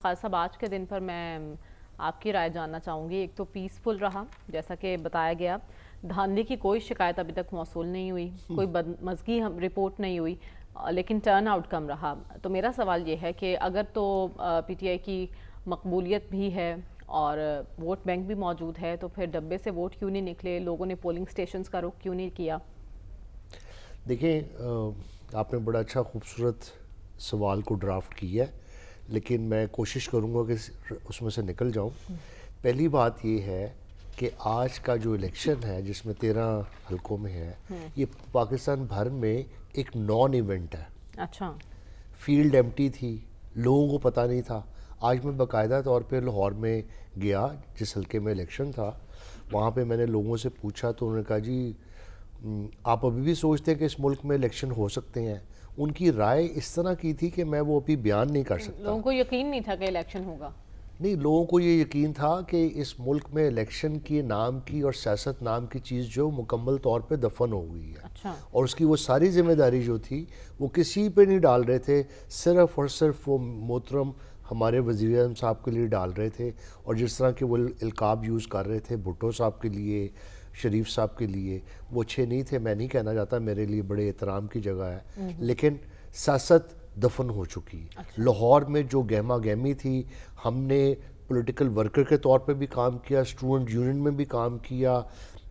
خالد صاحب آج کے دن پر میں آپ کی رائے جاننا چاہوں گی. ایک تو پیسفل رہا جیسا کہ بتایا گیا, دھاندلی کی کوئی شکایت ابھی تک موصول نہیں ہوئی, کوئی بدمزگی رپورٹ نہیں ہوئی, لیکن ٹرن آؤٹ کم رہا. تو میرا سوال یہ ہے کہ اگر تو پی ٹی آئی کی مقبولیت بھی ہے اور ووٹ بینک بھی موجود ہے, تو پھر ڈبے سے ووٹ کیوں نہیں نکلے, لوگوں نے پولنگ سٹیشنز کا رخ کیوں نہیں کیا؟ دیکھیں, آپ نے بڑا اچھا خوبصورت سوال کو ڈرافٹ کیا ہے, لیکن میں کوشش کروں گا کہ اس میں سے نکل جاؤں. پہلی بات یہ ہے کہ آج کا جو الیکشن ہے جس میں 13 حلقوں میں ہے, یہ پاکستان بھر میں ایک نان ایونٹ ہے. اچھا, فیلڈ ایمٹی تھی, لوگوں کو پتہ نہیں تھا. آج میں باقاعدہ طور پہ لاہور میں گیا, جس حلقے میں الیکشن تھا, وہاں پہ میں نے لوگوں سے پوچھا تو انہوں نے کہا جی آپ ابھی بھی سوچتے ہیں کہ اس ملک میں الیکشن ہو سکتے ہیں. ان کی رائے اس طرح کی تھی کہ میں وہ ابھی بیان نہیں کر سکتا. لوگوں کو یقین نہیں تھا کہ الیکشن ہوگا. نہیں, لوگوں کو یہ یقین تھا کہ اس ملک میں الیکشن کی نام کی اور سیاست نام کی چیز جو مکمل طور پہ دفن ہو گئی ہے. اچھا. اور اس کی وہ ساری ذمہ داری جو تھی وہ کسی پہ نہیں ڈال رہے تھے, صرف اور صرف وہ محترم ہمارے وزیر اعظم صاحب کے لیے ڈال رہے تھے. اور جس طرح کے وہ القاب یوز کر رہے تھے بھٹو صاحب کے لیے, شریف صاحب کے لیے, وہ اچھے نہیں تھے. میں نہیں کہنا چاہتا, میرے لیے بڑے احترام کی جگہ ہے, لیکن سیاست دفن ہو چکی. لاہور میں جو گہما گہمی تھی, ہم نے پولیٹیکل ورکر کے طور پہ بھی کام کیا, اسٹوڈنٹ یونین میں بھی کام کیا,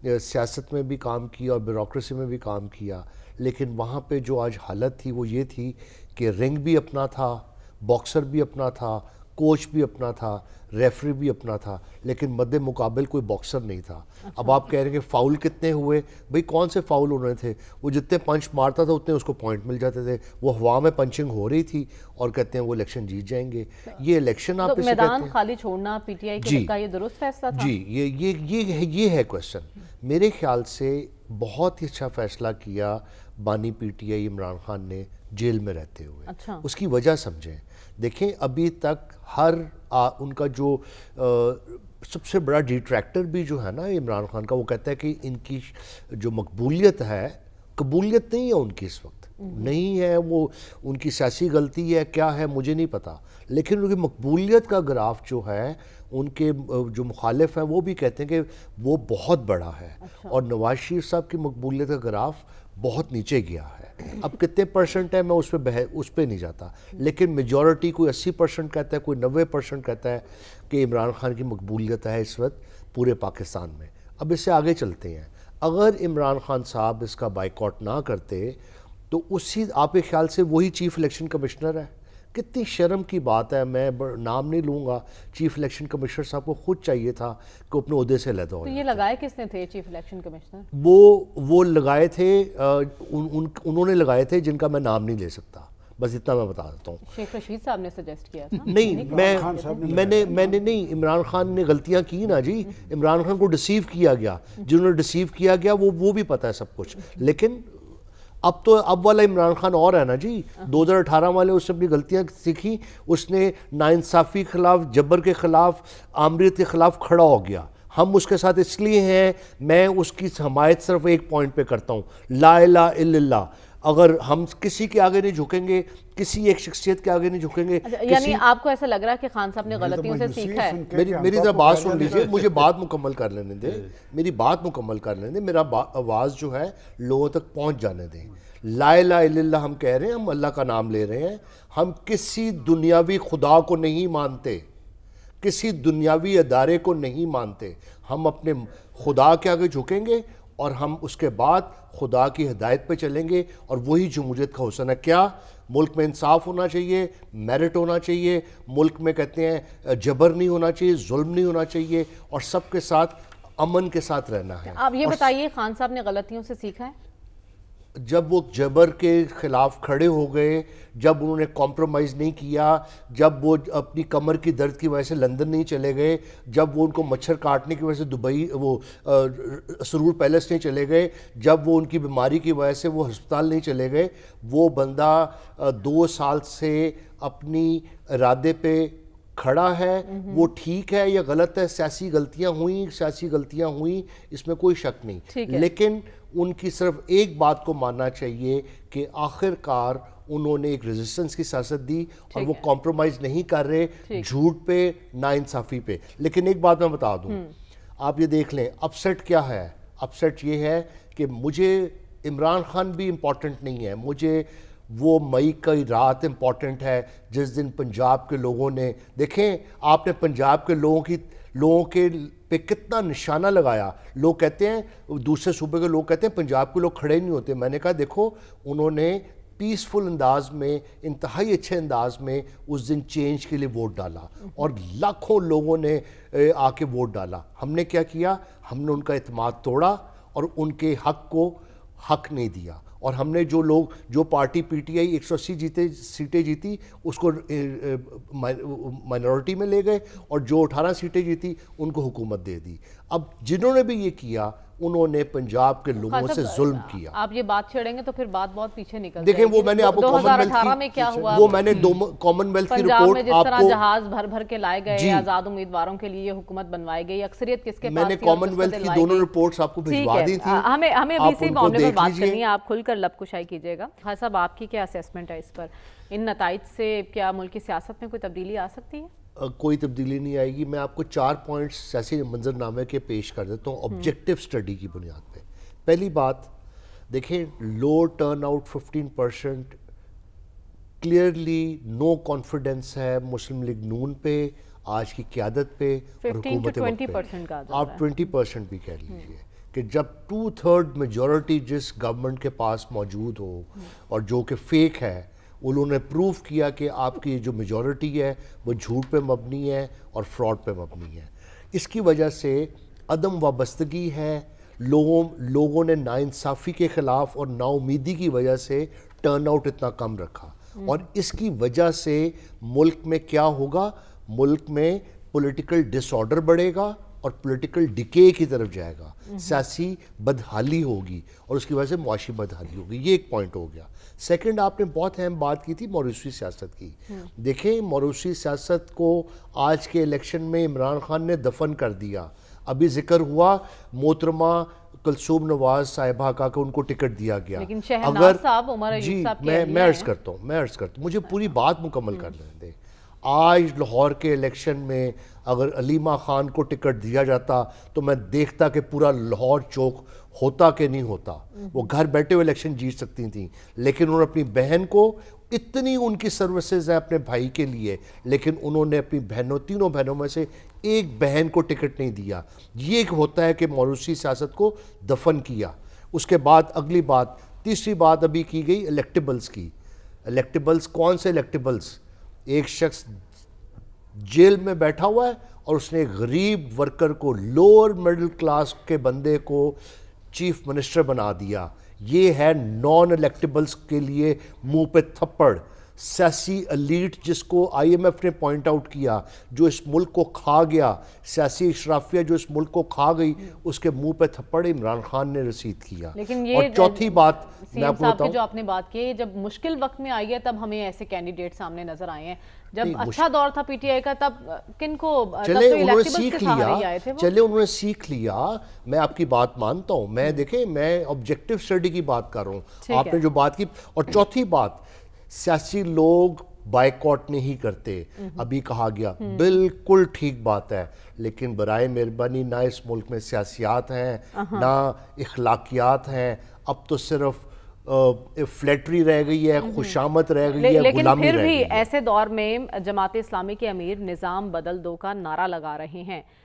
سیاست میں بھی کام کیا اور بیوروکریسی میں بھی کام کیا. لیکن وہاں پہ جو آج حالت تھی وہ یہ تھی کہ رنگ بھی اپنا تھا, باکسر بھی اپنا تھا, کوچ بھی اپنا تھا, ریفری بھی اپنا تھا, لیکن مد مقابل کوئی باکسر نہیں تھا. اب آپ کہہ رہے ہیں کہ فاؤل کتنے ہوئے, بھئی کون سے فاؤل ہونے تھے؟ وہ جتنے پنچ مارتا تھا اتنے اس کو پوائنٹ مل جاتے تھے. وہ ہوا میں پنچنگ ہو رہی تھی اور کہتے ہیں وہ الیکشن جیت جائیں گے. یہ الیکشن آپ اسے کہتے ہیں میدان خالی چھوڑنا پی ٹی آئی کا یہ درست فیصلہ تھا؟ جی, یہ ہے کویسچن. میرے خیال سے بہت ہی اچھا فیصلہ کیا بانی P T I Imran Khan نے جیل میں رہتے ہوئے. اچھا. اس کی وجہ سمجھیں. دیکھیں, ابھی تک ہر ان کا جو سب سے بڑا ڈیٹریکٹر بھی جو ہے نا عمران خان کا, وہ کہتا ہے کہ ان کی جو مقبولیت ہے, قبولیت نہیں ہے ان کی اس وقت, نہیں ہے, وہ ان کی سیاسی غلطی ہے, کیا ہے مجھے نہیں پتا, لیکن ان کی مقبولیت کا گراف جو ہے, ان کے جو مخالف ہیں وہ بھی کہتے ہیں کہ وہ بہت بڑا ہے. اور نواز شریف صاحب کی مقبولیت کا گراف بہت نیچے گیا ہے. اب کتنے پرسنٹ ہے میں اس پہ نہیں جاتا, لیکن میجورٹی کوئی 80% کہتا ہے, کوئی 90% کہتا ہے کہ عمران خان کی مقبولیت ہے اس وقت پورے پاکستان میں. اب اس سے آگے چلتے ہیں. اگر عمران خان صاحب اس کا بائیکاٹ نہ کرتے تو اسی آپ کے خیال سے وہی چیف الیکشن کمشنر ہے. کتنی شرم کی بات ہے, میں نام نہیں لوں گا, چیف الیکشن کمشنر صاحب کو خود چاہیے تھا کہ اپنے عہدے سے علیحدہ ہو. تو یہ لگائے کس نے تھے چیف الیکشن کمشنر؟ وہ لگائے تھے, انہوں نے لگائے تھے جن کا میں نام نہیں لے سکتا, بس اتنا میں بتا دیتا ہوں. شیخ رشید صاحب نے سجیسٹ کیا تھا. نہیں, میں نے نہیں, عمران خان نے غلطیاں کی نا جی, عمران خان کو ڈسیو کیا گیا, جنہوں نے ڈسیو کیا گیا وہ بھی پتہ ہے سب کچھ. لیکن اب والا عمران خان اور ہے نا جی, 2018 والے اس نے اپنی غلطیاں سیکھی, اس نے ناانصافی کے خلاف, جبر کے خلاف, آمریت کے خلاف کھڑا ہو گیا. ہم اس کے ساتھ اس لیے ہیں, میں اس کی حمایت صرف ایک پوائنٹ پہ کرتا ہوں, لا الہ الا اللہ. اگر ہم کسی کے آگے نہیں جھکیں گے, کسی ایک شخصیت کے آگے نہیں جھکیں گے. یعنی آپ کو ایسا لگ رہا ہے کہ خان صاحب نے غلطیوں سے سیکھا ہے؟ میری ذرا بات سن لیجئے, مجھے بات مکمل کر لینے دیں, میری بات مکمل کر لینے دیں, میرا آواز جو ہے لوگوں تک پہنچ جانے دیں. لا الہ الا اللہ ہم کہہ رہے ہیں, ہم اللہ کا نام لے رہے ہیں, ہم کسی دنیاوی خدا کو نہیں مانتے, کسی دنیاوی ادارے کو نہیں مانتے. ہم اپنے خدا کے آگے جھکیں گے اور ہم اس کے بعد خدا کی ہدایت پہ چلیں گے, اور وہی جمہوریت کا حسن ہے. کیا ملک میں انصاف ہونا چاہیے, میرٹ ہونا چاہیے, ملک میں کہتے ہیں جبر نہیں ہونا چاہیے, ظلم نہیں ہونا چاہیے, اور سب کے ساتھ امن کے ساتھ رہنا ہے. آپ یہ بتائیے, خان صاحب نے غلطیوں سے سیکھا ہے؟ جب وہ جبر کے خلاف کھڑے ہو گئے, جب انہوں نے کمپرومائز نہیں کیا, جب وہ اپنی کمر کی درد کی وجہ سے لندن نہیں چلے گئے, جب وہ ان کو مچھر کاٹنے کی وجہ سے دبئی وہ سرور پیلس نہیں چلے گئے, جب وہ ان کی بیماری کی وجہ سے وہ ہسپتال نہیں چلے گئے, وہ بندہ 2 سال سے اپنی ارادے پہ کھڑا ہے. وہ ٹھیک ہے یا غلط ہے, سیاسی غلطیاں ہوئیں, اس میں کوئی شک نہیں, لیکن ان کی صرف ایک بات کو ماننا چاہیے کہ آخر کار انہوں نے ایک ریزسٹنس کی سیاست دی اور وہ کمپرومائز نہیں کر رہے جھوٹ پہ ناانصافی پہ. لیکن ایک بات میں بتا دوں, آپ یہ دیکھ لیں اپسیٹ کیا ہے. اپسیٹ یہ ہے کہ مجھے عمران خان بھی امپورٹنٹ نہیں ہے, مجھے وہ مئی کی رات امپورٹنٹ ہے جس دن پنجاب کے لوگوں نے, دیکھیں آپ نے پنجاب کے لوگوں کے پہ کتنا نشانہ لگایا. لوگ کہتے ہیں, دوسرے صوبے کے لوگ کہتے ہیں پنجاب کے لوگ کھڑے نہیں ہوتے. میں نے کہا دیکھو انہوں نے پیسفل انداز میں, انتہائی اچھے انداز میں اس دن چینج کے لیے ووٹ ڈالا اور لاکھوں لوگوں نے آ کے ووٹ ڈالا. ہم نے کیا کیا, ہم نے ان کا اعتماد توڑا اور ان کے حق کو حق نہیں دیا. اور ہم نے جو پارٹی پی ٹی آئی 180 سیٹیں جیتی اس کو مائنورٹی میں لے گئے, اور جو 18 سیٹیں جیتی ان کو حکومت دے دی. اب جنہوں نے بھی یہ کیا انہوں نے پنجاب کے لوگوں سے ظلم کیا. آپ یہ بات چھیڑیں گے تو پھر بات بہت پیچھے نکل جائے گی. دیکھیں وہ میں نے آپ کو 2018 میں کیا ہوا, وہ میں نے کامن ویلتھ کی پنجاب میں رپورٹ جس آپ طرح کو, جہاز بھر بھر کے لائے گئے آزاد امیدواروں کے لیے حکومت بنوائی گئی, اکثریت کس کے پاس میں نے کامن ویلتھ کی دونوں رپورٹس آپ کو بھجوا دی تھی. ہمیں ابھی اسی معاملے پر بات کرنی ہے, آپ کھل کر لب کشائی کیجئے گا. خان صاحب آپ کی کیا اسیسمنٹ ہے اس پر, ان نتائج سے کیا ملک کی سیاست میں کوئی تبدیلی آ سکتی ہے؟ کوئی تبدیلی نہیں آئے گی. میں آپ کو 4 پوائنٹس ایسے منظر نامے کے پیش کر دیتا ہوں آبجیکٹیو سٹڈی کی بنیاد پہ. پہلی بات دیکھیں, لو turn out 15%, clearly no confidence ہے مسلم لیگ نون پہ, آج کی قیادت پہ اور حکومت وقت پہ. آپ 20% بھی کہہ لیجئے کہ جب 2/3 میجورٹی جس گورنمنٹ کے پاس موجود ہو اور جو کہ فیک ہے, انہوں نے پروف کیا کہ آپ کی جو میجورٹی ہے وہ جھوٹ پہ مبنی ہے اور فراڈ پہ مبنی ہے. اس کی وجہ سے عدم وابستگی ہے, لوگوں نے ناانصافی کے خلاف اور نا امیدی کی وجہ سے ٹرن آؤٹ اتنا کم رکھا, اور اس کی وجہ سے ملک میں کیا ہوگا, ملک میں پولیٹیکل ڈس آرڈر بڑھے گا اور پولیٹیکل ڈکے کی طرف جائے گا, سیاسی بدحالی ہوگی اور اس کی وجہ سے معاشی بدحالی ہوگی. یہ ایک پوائنٹ ہو گیا. سیکنڈ, آپ نے بہت اہم بات کی تھی موروثی سیاست کی. دیکھیں موروثی سیاست کو آج کے الیکشن میں عمران خان نے دفن کر دیا. ابھی ذکر ہوا محترمہ کلثوم نواز صاحبہ کا کہ ان کو ٹکٹ دیا گیا. لیکن شہناز صاحب, عمر ایوب صاحب کی میں عرض کرتا ہوں, مجھے پوری بات مکمل کر لیں دیں. آج لاہور کے الیکشن میں اگر علیمہ خان کو ٹکٹ دیا جاتا تو میں دیکھتا کہ پورا لاہور چوک ہوتا کہ نہیں ہوتا. وہ گھر بیٹھے ہوئے الیکشن جیت سکتی تھیں, لیکن انہوں نے اپنی بہن کو, اتنی ان کی سروسز ہیں اپنے بھائی کے لیے, لیکن انہوں نے اپنی تینوں بہنوں میں سے ایک بہن کو ٹکٹ نہیں دیا. یہ ایک ہوتا ہے کہ موروثی سیاست کو دفن کیا. اس کے بعد اگلی بات, تیسری بات ابھی کی گئی الیکٹیبلز کی. الیکٹیبلز کون سے الیکٹیبلز؟ ایک شخص جیل میں بیٹھا ہوا ہے اور اس نے ایک غریب ورکر کو, لوور مڈل کلاس کے بندے کو چیف منسٹر بنا دیا. یہ ہے نان الیکٹیبلز کے لیے منہ پہ تھپڑ. سیاسی الیٹ جس کو آئی ایم ایف نے پوائنٹ آؤٹ کیا, جو اس ملک کو کھا گیا, سیاسی اشرافیہ جو اس ملک کو کھا گئی, اس کے منہ پہ تھپڑ عمران خان نے رسید کیا. اور چوتھی بات میں آپ کو بتاؤں, جو آپ نے بات کی, جب مشکل وقت میں آئی ہے تب ہمیں ایسے کینڈیڈیٹ سامنے نظر آئے ہیں. جب اچھا دور تھا پی ٹی آئی کا تب کن کو, چلے انہوں نے سیکھ لیا. میں آپ کی بات مانتا ہوں, میں دیکھیں میں آبجیکٹیو سٹڈی کی بات کر رہا ہوں, آپ نے جو بات کی. اور چوتھی بات, سیاسی لوگ بائیکاٹ نہیں کرتے, ابھی کہا گیا, بالکل ٹھیک بات ہے, لیکن برائے مہربانی نہ اس ملک میں سیاسیات ہیں نہ اخلاقیات ہیں. اب تو صرف فلیٹری رہ گئی ہے, خوشامد رہ گئی ہے, غلامی رہ گئی ہے. لیکن پھر بھی ایسے دور میں جماعت اسلامی کے امیر نظام بدل دو کا نعرہ لگا رہے ہیں.